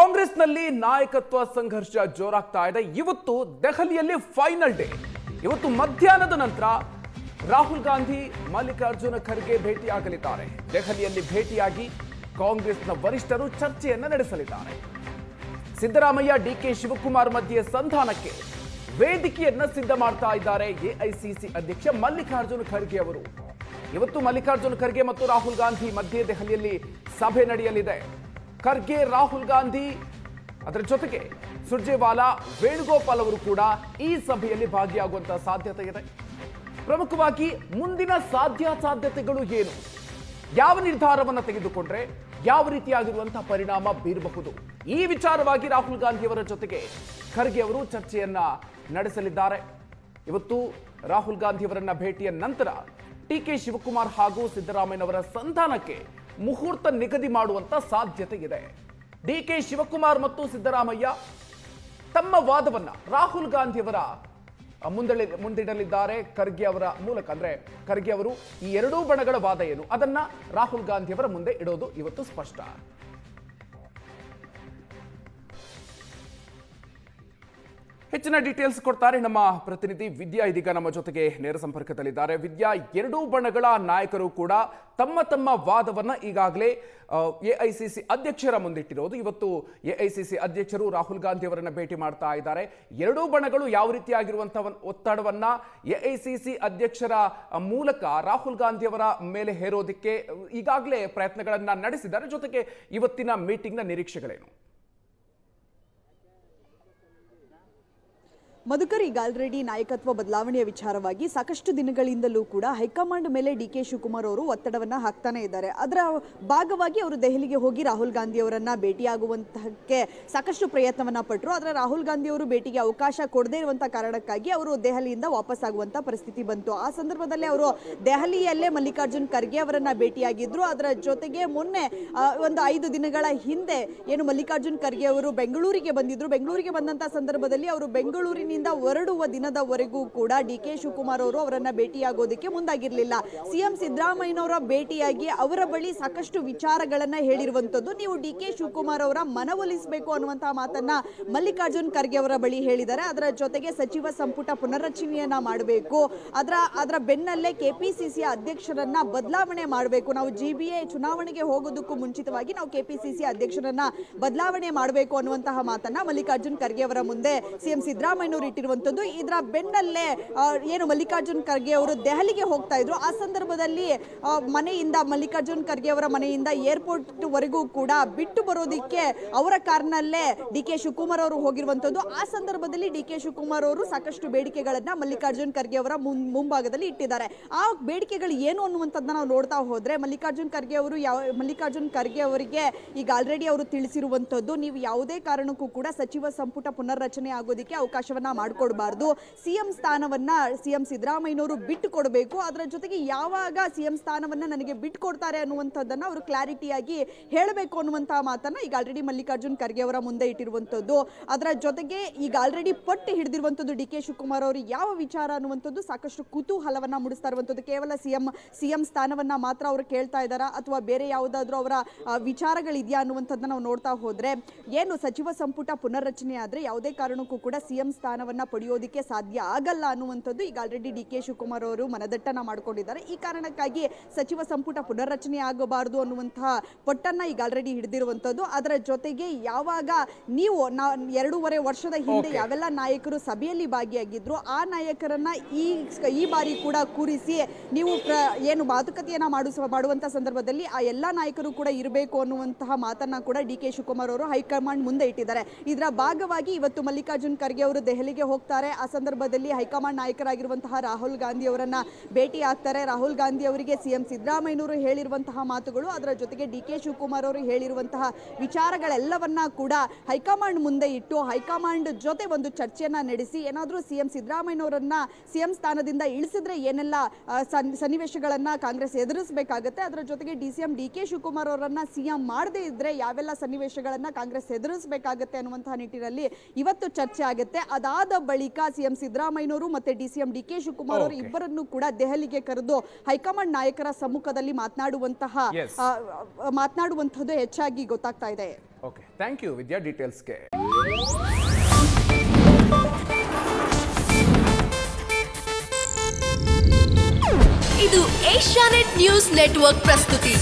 ಕಾಂಗ್ರೆಸ್ನಲ್ಲಿ ನಾಯಕತ್ವ ಸಂಘರ್ಷ ಜೋರಾಗ್ತಾ ಇದೆ. ಇವತ್ತು ದೆಹಲಿಯಲ್ಲಿ ಫೈನಲ್ ಡೇ. ಇವತ್ತು ಮಧ್ಯಾಹ್ನದ ನಂತರ ರಾಹುಲ್ ಗಾಂಧಿ ಮಲ್ಲಿಕಾರ್ಜುನ ಖರ್ಗೆ ಭೇಟಿಯಾಗಲಿದ್ದಾರೆ. ದೆಹಲಿಯಲ್ಲಿ ಭೇಟಿಯಾಗಿ ಕಾಂಗ್ರೆಸ್ನ ವರಿಷ್ಠರು ಚರ್ಚೆಯನ್ನ ನಡೆಸಲಿದ್ದಾರೆ. ಸಿದ್ದರಾಮಯ್ಯ ಡಿಕೆ ಶಿವಕುಮಾರ್ ಮಧ್ಯೆ ಸಂಧಾನಕ್ಕೆ ವೇದಿಕೆಯನ್ನ ಸಿದ್ಧ ಮಾಡ್ತಾ ಇದ್ದಾರೆ ಎಐಸಿಸಿ ಅಧ್ಯಕ್ಷ ಮಲ್ಲಿಕಾರ್ಜುನ ಖರ್ಗೆ ಅವರು. ಇವತ್ತು ಮಲ್ಲಿಕಾರ್ಜುನ ಖರ್ಗೆ ಮತ್ತು ರಾಹುಲ್ ಗಾಂಧಿ ಮಧ್ಯೆ ದೆಹಲಿಯಲ್ಲಿ ಸಭೆ ನಡೆಯಲಿದೆ. ಖರ್ಗೆ, ರಾಹುಲ್ ಗಾಂಧಿ, ಅದರ ಜೊತೆಗೆ ಸುರ್ಜೇವಾಲಾ, ವೇಣುಗೋಪಾಲ್ ಅವರು ಕೂಡ ಈ ಸಭೆಯಲ್ಲಿ ಭಾಗಿಯಾಗುವಂತಹ ಸಾಧ್ಯತೆ ಇದೆ. ಪ್ರಮುಖವಾಗಿ ಮುಂದಿನ ಸಾಧ್ಯತೆಗಳು ಏನು, ಯಾವ ನಿರ್ಧಾರವನ್ನು ತೆಗೆದುಕೊಂಡ್ರೆ ಯಾವ ರೀತಿಯಾಗಿರುವಂತಹ ಪರಿಣಾಮ ಬೀರಬಹುದು, ಈ ವಿಚಾರವಾಗಿ ರಾಹುಲ್ ಗಾಂಧಿಯವರ ಜೊತೆಗೆ ಖರ್ಗೆ ಅವರು ಚರ್ಚೆಯನ್ನ ನಡೆಸಲಿದ್ದಾರೆ. ಇವತ್ತು ರಾಹುಲ್ ಗಾಂಧಿಯವರನ್ನ ಭೇಟಿಯ ನಂತರ ಡಿಕೆ ಶಿವಕುಮಾರ್ ಹಾಗೂ ಸಿದ್ದರಾಮಯ್ಯನವರ ಸಂಧಾನಕ್ಕೆ ಮುಹೂರ್ತ ನಿಗದಿ ಮಾಡುವಂತ ಸಾಧ್ಯತೆ ಇದೆ. ಡಿಕೆ ಶಿವಕುಮಾರ್ ಮತ್ತು ಸಿದ್ದರಾಮಯ್ಯ ತಮ್ಮ ವಾದವನ್ನ ರಾಹುಲ್ ಗಾಂಧಿಯವರ ಮುಂದಿಡಲಿದ್ದಾರೆ ಖರ್ಗೆ ಅವರ ಮೂಲಕ. ಅಂದ್ರೆ ಖರ್ಗೆ ಅವರು ಈ ಎರಡೂ ಬಣಗಳ ವಾದ ಏನು ಅದನ್ನ ರಾಹುಲ್ ಗಾಂಧಿಯವರ ಮುಂದೆ ಇಡೋದು ಇವತ್ತು ಸ್ಪಷ್ಟ. ಹೆಚ್ಚಿನ ಡೀಟೇಲ್ಸ್ ಕೊಡ್ತಾರೆ ನಮ್ಮ ಪ್ರತಿನಿಧಿ ವಿದ್ಯಾ. ಇದೀಗ ನಮ್ಮ ಜೊತೆಗೆ ನೇರ ಸಂಪರ್ಕದಲ್ಲಿದ್ದಾರೆ. ವಿದ್ಯಾ, ಎರಡೂ ಬಣಗಳ ನಾಯಕರು ಕೂಡ ತಮ್ಮ ತಮ್ಮ ವಾದವನ್ನ ಈಗಾಗಲೇ ಎಐಸಿಸಿ ಅಧ್ಯಕ್ಷರ ಮುಂದಿಟ್ಟಿರೋದು. ಇವತ್ತು ಎಐಸಿಸಿ ಅಧ್ಯಕ್ಷರು ರಾಹುಲ್ ಗಾಂಧಿ ಅವರನ್ನ ಭೇಟಿ ಮಾಡ್ತಾ ಇದ್ದಾರೆ. ಎರಡೂ ಬಣಗಳು ಯಾವ ರೀತಿಯಾಗಿರುವಂತಹ ಒತ್ತಡವನ್ನ ಎಐಸಿಸಿ ಅಧ್ಯಕ್ಷರ ಮೂಲಕ ರಾಹುಲ್ ಗಾಂಧಿ ಅವರ ಮೇಲೆ ಹೇರೋದಕ್ಕೆ ಈಗಾಗಲೇ ಪ್ರಯತ್ನಗಳನ್ನ ನಡೆಸಿದ್ದಾರೆ. ಜೊತೆಗೆ ಇವತ್ತಿನ ಮೀಟಿಂಗ್ನ ನಿರೀಕ್ಷೆಗಳೇನು? ಮಧುಕರ್, ಈಗ ಆಲ್ರೆಡಿ ನಾಯಕತ್ವ ಬದಲಾವಣೆಯ ವಿಚಾರವಾಗಿ ಸಾಕಷ್ಟು ದಿನಗಳಿಂದಲೂ ಕೂಡ ಹೈಕಮಾಂಡ್ ಮೇಲೆ ಡಿಕೆ ಶಿವಕುಮಾರ್ ಅವರು ಒತ್ತಡವನ್ನ ಹಾಕ್ತಾನೆ ಇದ್ದಾರೆ. ಅದರ ಭಾಗವಾಗಿ ಅವರು ದೆಹಲಿಗೆ ಹೋಗಿ ರಾಹುಲ್ ಗಾಂಧಿ ಅವರನ್ನ ಭೇಟಿಯಾಗುವಂತಹಕ್ಕೆ ಸಾಕಷ್ಟು ಪ್ರಯತ್ನವನ್ನ ಪಟ್ಟರು. ಆದರೆ ರಾಹುಲ್ ಗಾಂಧಿ ಅವರು ಭೇಟಿಗೆ ಅವಕಾಶ ಕೊಡದೇ ಇರುವಂತಹ ಕಾರಣಕ್ಕಾಗಿ ಅವರು ದೆಹಲಿಯಿಂದ ವಾಪಸ್ ಆಗುವಂತ ಪರಿಸ್ಥಿತಿ ಬಂತು. ಆ ಸಂದರ್ಭದಲ್ಲಿ ಅವರು ದೆಹಲಿಯಲ್ಲೇ ಮಲ್ಲಿಕಾರ್ಜುನ್ ಖರ್ಗೆ ಅವರನ್ನ ಭೇಟಿಯಾಗಿದ್ರು. ಅದರ ಜೊತೆಗೆ ಮೊನ್ನೆ ಒಂದು 5 ದಿನಗಳ ಹಿಂದೆ ಏನು ಮಲ್ಲಿಕಾರ್ಜುನ್ ಖರ್ಗೆ ಅವರು ಬೆಂಗಳೂರಿಗೆ ಬಂದಿದ್ರು. ಬೆಂಗಳೂರಿಗೆ ಬಂದಂತಹ ಸಂದರ್ಭದಲ್ಲಿ ಅವರು ಬೆಂಗಳೂರಿನ ಹೊರಡುವ ದಿನದವರೆಗೂ ಕೂಡ ಡಿಕೆ ಶಿವಕುಮಾರ್ ಅವರು ಅವರನ್ನ ಭೇಟಿಯಾಗೋದಕ್ಕೆ ಮುಂದಾಗಿರ್ಲಿಲ್ಲ. ಸಿಎಂ ಸಿದ್ದರಾಮಯ್ಯನವರ ಭೇಟಿಯಾಗಿ ಅವರ ಬಳಿ ಸಾಕಷ್ಟು ವಿಚಾರಗಳನ್ನ ಹೇಳಿರುವಂತದ್ದು. ನೀವು ಡಿಕೆ ಶಿವಕುಮಾರ್ ಅವರ ಮನವೊಲಿಸಬೇಕು ಅನ್ನುವಂತಹ ಮಾತನ್ನ ಮಲ್ಲಿಕಾರ್ಜುನ್ ಖರ್ಗೆ ಅವರ ಬಳಿ ಹೇಳಿದ್ದಾರೆ. ಅದರ ಜೊತೆಗೆ ಸಚಿವ ಸಂಪುಟ ಪುನರ್ರಚನೆಯನ್ನ ಮಾಡಬೇಕು, ಅದರ ಬೆನ್ನಲ್ಲೇ ಕೆಪಿಸಿಸಿ ಅಧ್ಯಕ್ಷರನ್ನ ಬದಲಾವಣೆ ಮಾಡಬೇಕು. ನಾವು ಜಿಬಿಎ ಚುನಾವಣೆಗೆ ಹೋಗೋದಕ್ಕೂ ಮುಂಚಿತವಾಗಿ ನಾವು ಕೆಪಿಸಿಸಿ ಅಧ್ಯಕ್ಷರನ್ನ ಬದಲಾವಣೆ ಮಾಡಬೇಕು ಅನ್ನುವಂತಹ ಮಾತನ್ನ ಮಲ್ಲಿಕಾರ್ಜುನ್ ಖರ್ಗೆ ಅವರ ಮುಂದೆ ಸಿಎಂ ಸಿದ್ದರಾಮಯ್ಯ ಇಟ್ಟಿರುವಂತದ್ದು. ಇದರ ಬೆನ್ನಲ್ಲೇ ಏನು ಮಲ್ಲಿಕಾರ್ಜುನ್ ಖರ್ಗೆ ಅವರು ದೆಹಲಿಗೆ ಹೋಗ್ತಾ ಇದ್ರು. ಆ ಸಂದರ್ಭದಲ್ಲಿ ಮನೆಯಿಂದ ಮಲ್ಲಿಕಾರ್ಜುನ್ ಖರ್ಗೆ ಅವರ ಮನೆಯಿಂದ ಏರ್ಪೋರ್ಟ್ ವರೆಗೂ ಕೂಡ ಬಿಟ್ಟು ಬರೋದಿಕ್ಕೆ ಅವರ ಕಾರ್ನಲ್ಲೇ ಡಿಕೆ ಶಿವಕುಮಾರ್ ಅವರು ಹೋಗಿರುವಂತದ್ದು. ಆ ಸಂದರ್ಭದಲ್ಲಿ ಡಿಕೆ ಶಿವಕುಮಾರ್ ಅವರು ಸಾಕಷ್ಟು ಬೇಡಿಕೆಗಳನ್ನ ಮಲ್ಲಿಕಾರ್ಜುನ್ ಖರ್ಗೆ ಅವರ ಮುಂಭಾಗದಲ್ಲಿ ಇಟ್ಟಿದ್ದಾರೆ. ಆ ಬೇಡಿಕೆಗಳು ಏನು ಅನ್ನುವಂಥದ್ದನ್ನ ನಾವು ನೋಡ್ತಾ ಹೋದ್ರೆ ಮಲ್ಲಿಕಾರ್ಜುನ್ ಖರ್ಗೆ ಅವರಿಗೆ ಈಗ ಆಲ್ರೆಡಿ ಅವರು ತಿಳಿಸಿರುವಂತದ್ದು, ನೀವು ಯಾವುದೇ ಕಾರಣಕ್ಕೂ ಕೂಡ ಸಚಿವ ಸಂಪುಟ ಪುನರ್ರಚನೆ ಆಗೋದಕ್ಕೆ ಅವಕಾಶವನ್ನ ಮಾಡಿಕೊಡಬಾರ್ದು. ಸಿಎಂ ಸ್ಥಾನವನ್ನ ಸಿಎಂ ಸಿದ್ದರಾಮಯ್ಯನವರು ಬಿಟ್ಟು ಕೊಡಬೇಕು. ಅದರ ಜೊತೆಗೆ ಯಾವಾಗ ಸಿಎಂ ಸ್ಥಾನವನ್ನ ನನಗೆ ಬಿಟ್ಟು ಕೊಡ್ತಾರೆ ಅನ್ನುವಂಥದ್ದನ್ನ ಅವರು ಕ್ಲಾರಿಟಿಯಾಗಿ ಹೇಳಬೇಕು ಅನ್ನುವಂತಹ ಮಾತನ್ನ ಈಗ ಆಲ್ರೆಡಿ ಮಲ್ಲಿಕಾರ್ಜುನ್ ಖರ್ಗೆ ಅವರ ಮುಂದೆ ಇಟ್ಟಿರುವಂತದ್ದು. ಅದರ ಜೊತೆಗೆ ಈಗ ಆಲ್ರೆಡಿ ಪಟ್ಟು ಹಿಡಿದಿರುವಂತದ್ದು ಡಿಕೆ ಶಿವಕುಮಾರ್ ಅವರು ಯಾವ ವಿಚಾರ ಅನ್ನುವಂಥದ್ದು ಸಾಕಷ್ಟು ಕುತೂಹಲವನ್ನ ಮೂಡಿಸ್ತಾ ಇರುವಂತದ್ದು. ಕೇವಲ ಸಿಎಂ ಸ್ಥಾನವನ್ನ ಮಾತ್ರ ಅವರು ಕೇಳ್ತಾ ಇದ್ದಾರಾ ಅಥವಾ ಬೇರೆ ಯಾವುದಾದ್ರೂ ಅವರ ವಿಚಾರಗಳಿದೆಯಾ ಅನ್ನುವಂಥದ್ದನ್ನ ನಾವು ನೋಡ್ತಾ ಹೋದ್ರೆ, ಏನು ಸಚಿವ ಸಂಪುಟ ಪುನರ್ರಚನೆ ಆದ್ರೆ ಯಾವುದೇ ಕಾರಣಕ್ಕೂ ಕೂಡ ಸಿಎಂ ಸ್ಥಾನವನ್ನ ಪಡೆಯೋದಿಕ್ಕೆ ಸಾಧ್ಯ ಆಗಲ್ಲ ಅನ್ನುವಂಥದ್ದು ಈಗ ಆಲ್ರೆಡಿ ಡಿಕೆ ಶಿವಕುಮಾರ್ ಅವರು ಮನದಟ್ಟನ ಮಾಡಿಕೊಂಡಿದ್ದಾರೆ. ಈ ಕಾರಣಕ್ಕಾಗಿ ಸಚಿವ ಸಂಪುಟ ಪುನರ್ರಚನೆ ಆಗಬಾರದು ಅನ್ನುವಂತಹ ಪಟ್ಟನ್ನ ಈಗ ಆಲ್ರೆಡಿ ಹಿಡಿದಿರುವಂತದ್ದು. ಅದರ ಜೊತೆಗೆ ಯಾವಾಗ ನೀವು 2.5 ವರ್ಷದ ಹಿಂದೆ ಯಾವೆಲ್ಲ ನಾಯಕರು ಸಭೆಯಲ್ಲಿ ಭಾಗಿಯಾಗಿದ್ರು ಆ ನಾಯಕರನ್ನ ಈ ಬಾರಿ ಕೂಡ ಕೂರಿಸಿ ನೀವು ಏನು ಮಾತುಕತೆಯನ್ನ ಮಾಡುವಂತ ಸಂದರ್ಭದಲ್ಲಿ ಆ ಎಲ್ಲಾ ನಾಯಕರು ಕೂಡ ಇರಬೇಕು ಅನ್ನುವಂತಹ ಮಾತನ್ನ ಕೂಡ ಡಿಕೆ ಶಿವಕುಮಾರ್ ಅವರು ಹೈಕಮಾಂಡ್ ಮುಂದೆ ಇಟ್ಟಿದ್ದಾರೆ. ಇದರ ಭಾಗವಾಗಿ ಇವತ್ತು ಮಲ್ಲಿಕಾರ್ಜುನ್ ಖರ್ಗೆ ಅವರು ದೆಹಲಿಗೆ ಹೋಗ್ತಾರೆ. ಆ ಸಂದರ್ಭದಲ್ಲಿ ಹೈಕಮಾಂಡ್ ನಾಯಕರಾಗಿರುವಂತಹ ರಾಹುಲ್ ಗಾಂಧಿ ಅವರನ್ನ ಭೇಟಿ ಆಗ್ತಾರೆ. ರಾಹುಲ್ ಗಾಂಧಿ ಅವರಿಗೆ ಸಿಎಂ ಸಿದ್ದರಾಮಯ್ಯನವರು ಹೇಳಿರುವಂತಹ ಮಾತುಗಳು, ಅದರ ಜೊತೆಗೆ ಡಿಕೆ ಶಿವಕುಮಾರ್ ಅವರು ಹೇಳಿರುವಂತಹ ವಿಚಾರಗಳೆಲ್ಲವನ್ನ ಕೂಡ ಹೈಕಮಾಂಡ್ ಮುಂದೆ ಇಟ್ಟು ಹೈಕಮಾಂಡ್ ಜೊತೆ ಒಂದು ಚರ್ಚೆಯನ್ನ ನಡೆಸಿ ಏನಾದರೂ ಸಿಎಂ ಸಿದ್ದರಾಮಯ್ಯನವರನ್ನ ಸಿಎಂ ಸ್ಥಾನದಿಂದ ಇಳಿಸಿದ್ರೆ ಏನೆಲ್ಲ ಸನ್ನಿವೇಶಗಳನ್ನ ಕಾಂಗ್ರೆಸ್ ಎದುರಿಸಬೇಕಾಗುತ್ತೆ, ಅದರ ಜೊತೆಗೆ ಸಿಎಂ ಡಿಕೆ ಶಿವಕುಮಾರ್ ಅವರನ್ನ ಸಿಎಂ ಮಾಡದೇ ಇದ್ರೆ ಯಾವೆಲ್ಲ ಸನ್ನಿವೇಶಗಳನ್ನ ಕಾಂಗ್ರೆಸ್ ಎದುರಿಸಬೇಕಾಗುತ್ತೆ ಅನ್ನುವಂತಹ ನಿಟ್ಟಿನಲ್ಲಿ ಇವತ್ತು ಚರ್ಚೆ ಆಗುತ್ತೆ. ಇದಾದ ಬಳಿಕ ಸಿಎಂ ಸಿದ್ದರಾಮಯ್ಯನವರು ಮತ್ತೆ ಡಿಸಿಎಂ ಡಿಕೆ ಶಿವಕುಮಾರ್ ಅವರು ಇಬ್ಬರನ್ನು ಕೂಡ ದೆಹಲಿಗೆ ಕರೆದು ಹೈಕಮಾಂಡ್ ನಾಯಕರ ಸಮ್ಮುಖದಲ್ಲಿ ಮಾತನಾಡುವಂತದ್ದು ಹೆಚ್ಚಾಗಿ ಗೊತ್ತಾಗ್ತಾ ಇದೆ. ಓಕೆ, ಥ್ಯಾಂಕ್ ಯು ವಿದ್ಯಾ ಡೀಟೇಲ್ಸ್ಗೆ. ಇದು ಏಷ್ಯಾನೆಟ್ ನ್ಯೂಸ್ ನೆಟ್ವರ್ಕ್ ಪ್ರಸ್ತುತಿ.